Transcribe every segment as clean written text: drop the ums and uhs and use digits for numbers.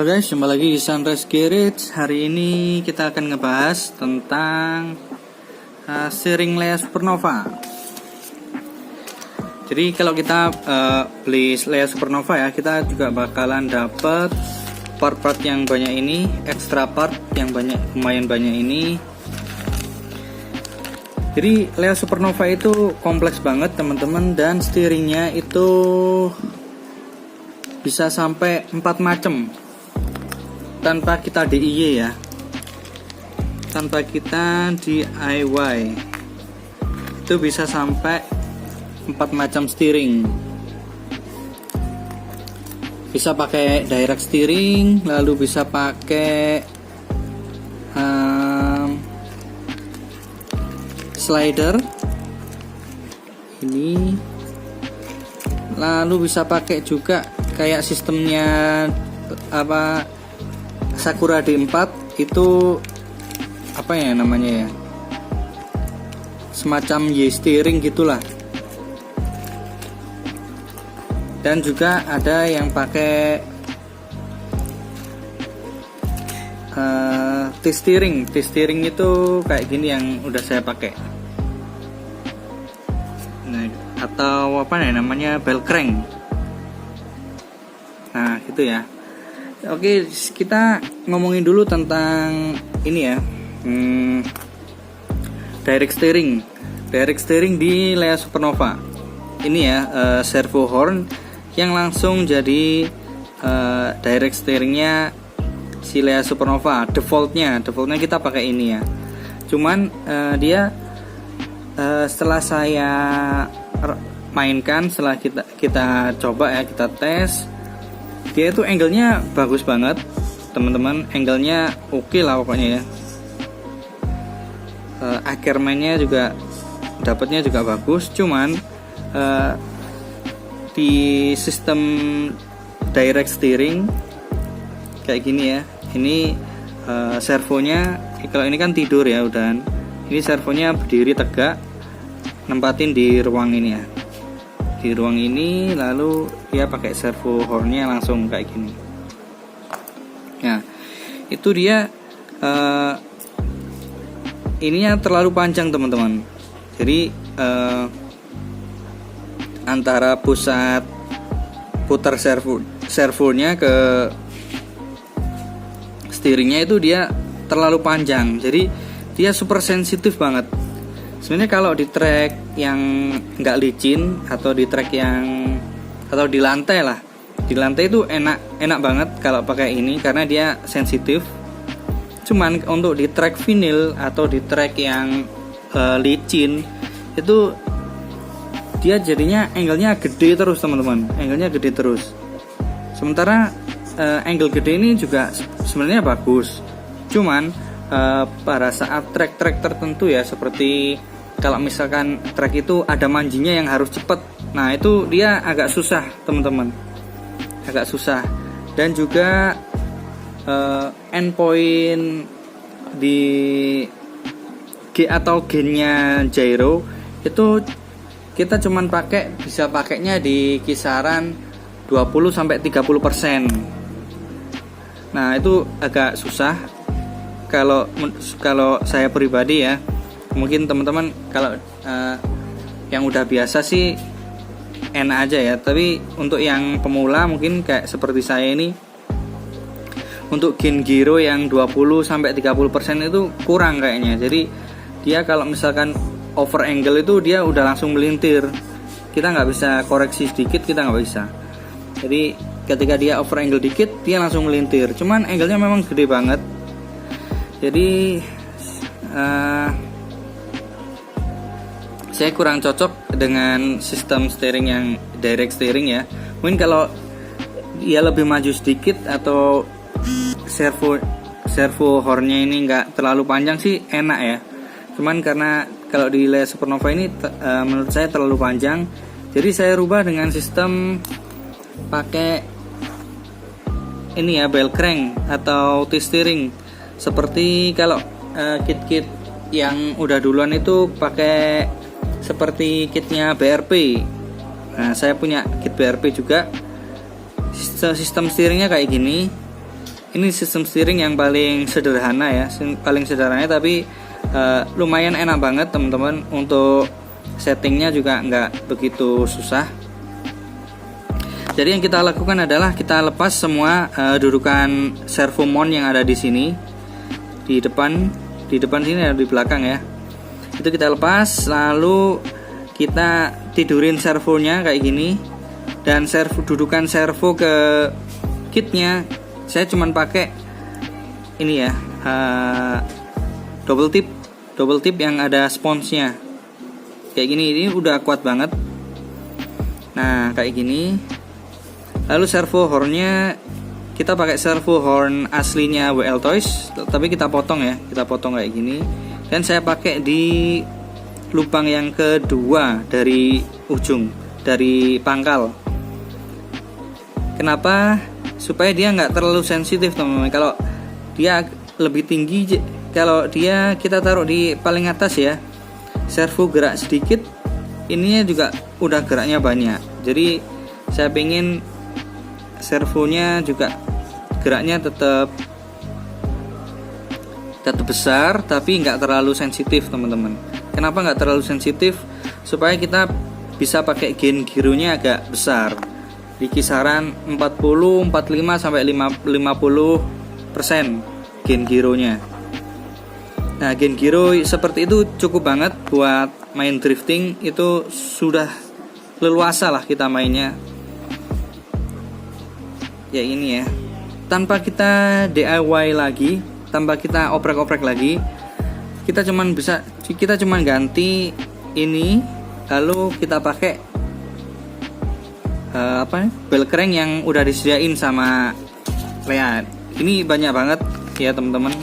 Halo guys, jumpa lagi di Sunrise Garage. Hari ini kita akan ngebahas tentang steering Lea Supernova. Jadi kalau kita beli Lea Supernova ya, kita juga bakalan dapat part-part yang banyak ini, extra part yang lumayan banyak ini. Jadi Lea Supernova itu kompleks banget teman-teman, dan steeringnya itu bisa sampai 4 macam tanpa kita DIY ya, tanpa kita DIY itu bisa sampai 4 macam steering. Bisa pakai direct steering, lalu bisa pakai slider ini, lalu bisa pakai juga kayak sistemnya Sakura D4 itu apa ya namanya ya, semacam Y-steering gitulah. Dan juga ada yang pakai T-steering. T-steering itu kayak gini yang udah saya pakai. Nah, atau apa ya namanya, bell crank. Nah, gitu ya. Oke, kita ngomongin dulu tentang ini ya, direct steering. Direct steering di Lea Supernova. Ini ya, servo horn yang langsung jadi direct steeringnya si Lea Supernova. Defaultnya kita pakai ini ya. Cuman dia setelah saya mainkan, setelah kita coba ya, kita tes, dia itu angle-nya bagus banget teman-teman, angle-nya oke lah pokoknya ya. Ackerman-nya juga dapatnya juga bagus. Cuman di sistem direct steering kayak gini ya, ini servonya, kalau ini kan tidur ya udah, ini servonya berdiri tegak, nempatin di ruang ini ya, di ruang ini, lalu dia pakai servo hornnya langsung kayak gini. Nah, itu dia ininya terlalu panjang teman-teman. Jadi antara pusat putar servonya ke steeringnya itu dia terlalu panjang. Jadi dia super sensitif banget. Sebenarnya kalau di trek yang nggak licin, atau di trek yang, atau di lantai lah, di lantai itu enak banget kalau pakai ini karena dia sensitif. Cuman untuk di trek vinyl atau di trek yang licin itu dia jadinya angle-nya gede terus teman-teman, angle-nya gede terus. Sementara angle gede ini juga sebenarnya bagus. Cuman pada saat trek-trek tertentu ya, seperti kalau misalkan trek itu ada manjinya yang harus cepet, nah itu dia agak susah teman-teman, agak susah. Dan juga endpoint di G atau gennya gyro itu kita cuman bisa pakainya di kisaran 20-30%. Nah, itu agak susah kalau saya pribadi ya. Mungkin teman-teman kalau yang udah biasa sih enak aja ya, tapi untuk yang pemula mungkin kayak seperti saya ini, untuk gen gyro yang 20-30% itu kurang kayaknya. Jadi dia kalau misalkan over angle itu dia udah langsung melintir, kita nggak bisa koreksi sedikit, kita nggak bisa. Jadi ketika dia over angle dikit dia langsung melintir. Cuman angle-nya memang gede banget. Jadi saya kurang cocok dengan sistem steering yang direct steering ya. Mungkin kalau dia lebih maju sedikit atau servo hornnya ini nggak terlalu panjang sih enak ya. Cuman karena kalau di Lea Supernova ini menurut saya terlalu panjang, jadi saya rubah dengan sistem pakai ini ya, bell crank atau T-steering. Seperti kalau kit-kit yang udah duluan itu pakai seperti kitnya BRP. Nah, saya punya kit BRP juga. Sistem steeringnya kayak gini. Ini sistem steering yang paling sederhana ya, paling sederhana tapi lumayan enak banget teman-teman. Untuk settingnya juga nggak begitu susah. Jadi yang kita lakukan adalah kita lepas semua dudukan servo mount yang ada di sini, di depan sini ada di belakang ya. Itu kita lepas, lalu kita tidurin servonya kayak gini. Dan dudukan servo ke kitnya saya cuman pakai ini ya, double tip yang ada sponsnya kayak gini. Ini udah kuat banget. Nah kayak gini. Lalu servo hornnya kita pakai servo horn aslinya WL Toys, tapi kita potong ya, kita potong kayak gini. Dan saya pakai di lubang yang kedua dari ujung, dari pangkal. Kenapa? Supaya dia nggak terlalu sensitif teman-teman. Kalau dia lebih tinggi, kalau dia kita taruh di paling atas ya, servo gerak sedikit, ininya juga udah geraknya banyak. Jadi saya pengen servonya juga geraknya tetap besar tapi nggak terlalu sensitif teman-teman. Kenapa nggak terlalu sensitif? Supaya kita bisa pakai gain gironya agak besar, di kisaran 40, 45 sampai 50% gain gironya. Nah gain giro seperti itu cukup banget buat main drifting. Itu sudah leluasa lah kita mainnya. Ya ini ya, tanpa kita DIY lagi, tanpa kita oprek-oprek lagi, kita cuman ganti ini, lalu kita pakai bel crank yang udah disediain sama Lea. Ini banyak banget ya teman-teman,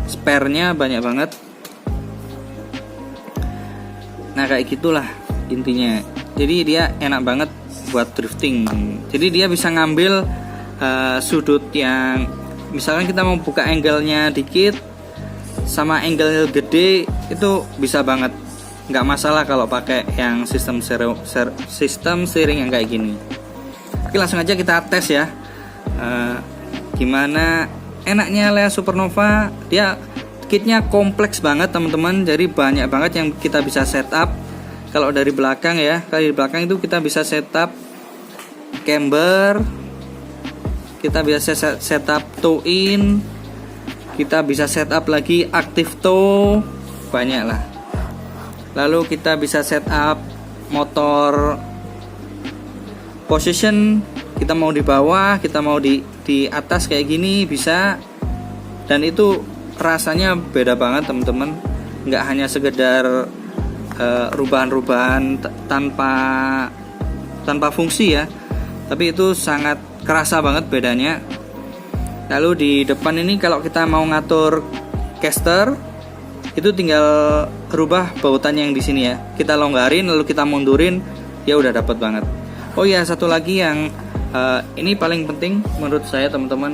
spare-nya banyak banget. Nah kayak gitulah intinya. Jadi dia enak banget buat drifting. Jadi dia bisa ngambil sudut yang misalkan kita mau buka angle-nya dikit sama angle gede, itu bisa banget, nggak masalah kalau pakai yang sistem steering yang kayak gini. Oke langsung aja kita tes ya, gimana enaknya Lea Supernova. Dia kitnya kompleks banget teman-teman, jadi banyak banget yang kita bisa setup. Kalau dari belakang ya, dari belakang itu kita bisa setup camber, kita bisa setup toe in, kita bisa setup lagi active toe, banyak lah. Lalu kita bisa setup motor position, kita mau di bawah, kita mau di atas kayak gini bisa. Dan itu rasanya beda banget teman-teman, nggak hanya sekedar rubahan-rubahan tanpa fungsi ya, tapi itu sangat kerasa banget bedanya. Lalu di depan ini kalau kita mau ngatur caster, itu tinggal rubah bautan yang di sini ya. Kita longgarin lalu kita mundurin, ya udah dapat banget. Oh ya satu lagi yang ini paling penting menurut saya teman-teman.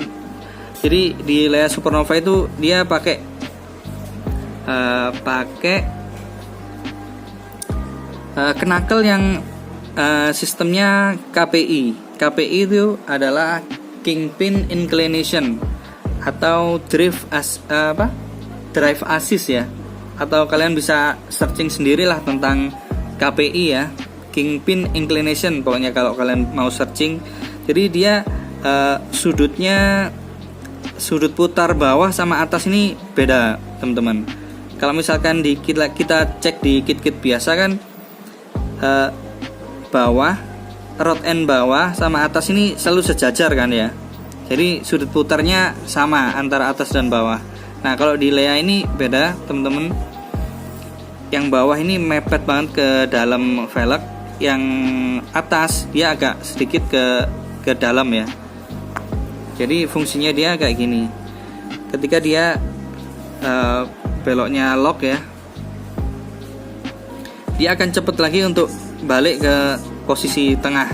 Jadi di Lea Supernova itu dia pakai knuckle yang sistemnya KPI. KPI itu adalah Kingpin Inclination atau drive assist ya. Atau kalian bisa searching sendirilah tentang KPI ya, Kingpin Inclination pokoknya kalau kalian mau searching. Jadi dia sudut putar bawah sama atas ini beda teman-teman. Kalau misalkan kita cek di kit-kit biasa kan, rod end bawah sama atas ini selalu sejajar kan ya. Jadi sudut putarnya sama antara atas dan bawah. Nah kalau di Lea ini beda teman-teman. Yang bawah ini mepet banget ke dalam velg, yang atas dia agak sedikit ke dalam ya. Jadi fungsinya dia kayak gini. Ketika dia beloknya lock ya, dia akan cepet lagi untuk balik ke posisi tengah.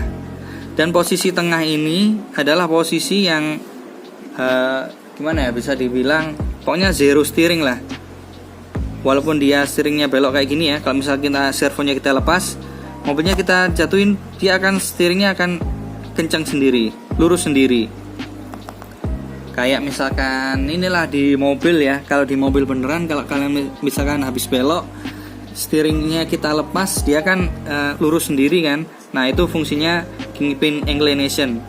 Dan posisi tengah ini adalah posisi yang gimana ya, bisa dibilang pokoknya zero steering lah. Walaupun dia steeringnya belok kayak gini ya, kalau misalnya servonya kita lepas, mobilnya kita jatuhin, dia akan steeringnya akan kencang sendiri, lurus sendiri. Kayak misalkan inilah di mobil ya, kalau di mobil beneran kalau kalian misalkan habis belok, steeringnya kita lepas, dia kan lurus sendiri kan. Nah itu fungsinya kingpin inclination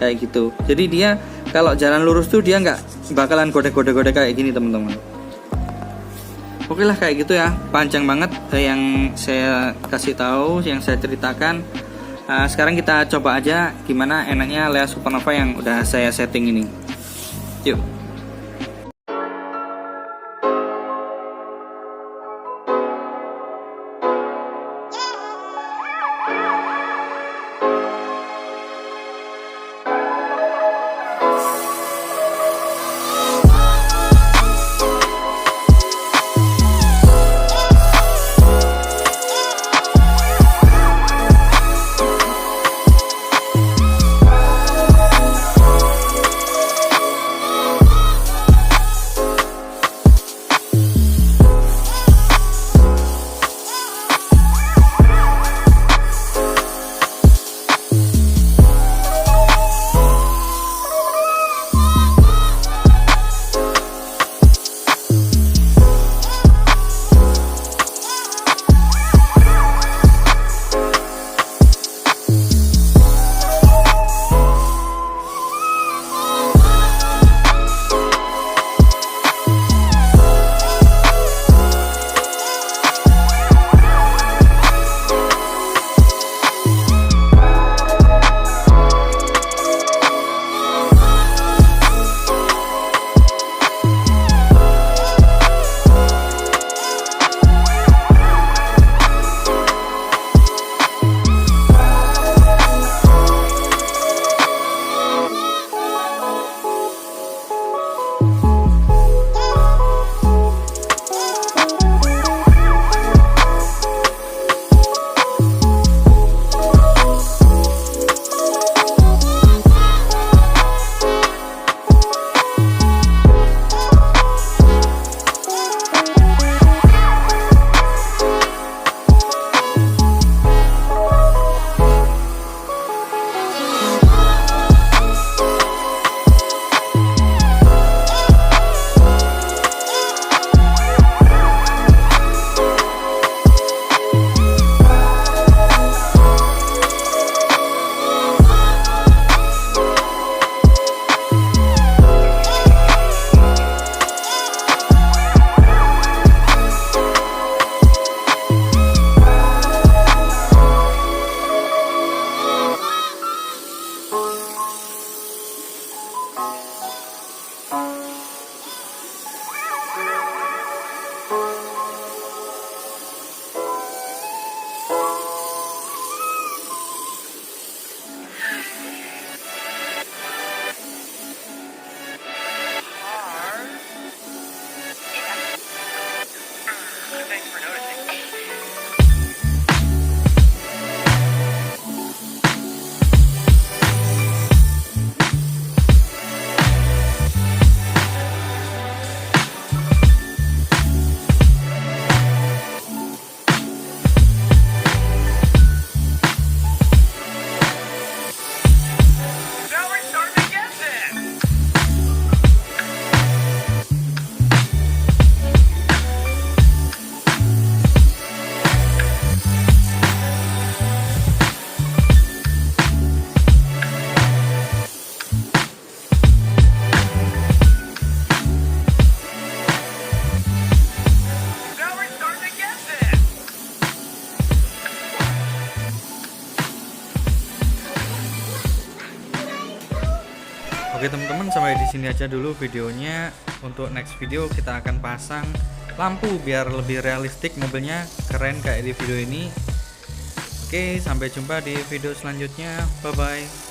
kayak gitu. Jadi dia kalau jalan lurus tuh dia nggak bakalan godek-godek kayak gini teman-teman. Oke lah kayak gitu ya, panjang banget yang saya kasih tahu, yang saya ceritakan. Sekarang kita coba aja gimana enaknya Lea Supernova yang udah saya setting ini. Yuk. Oke teman-teman, sampai di sini aja dulu videonya. Untuk next video kita akan pasang lampu biar lebih realistik, mobilnya keren kayak di video ini. Oke, sampai jumpa di video selanjutnya. Bye bye.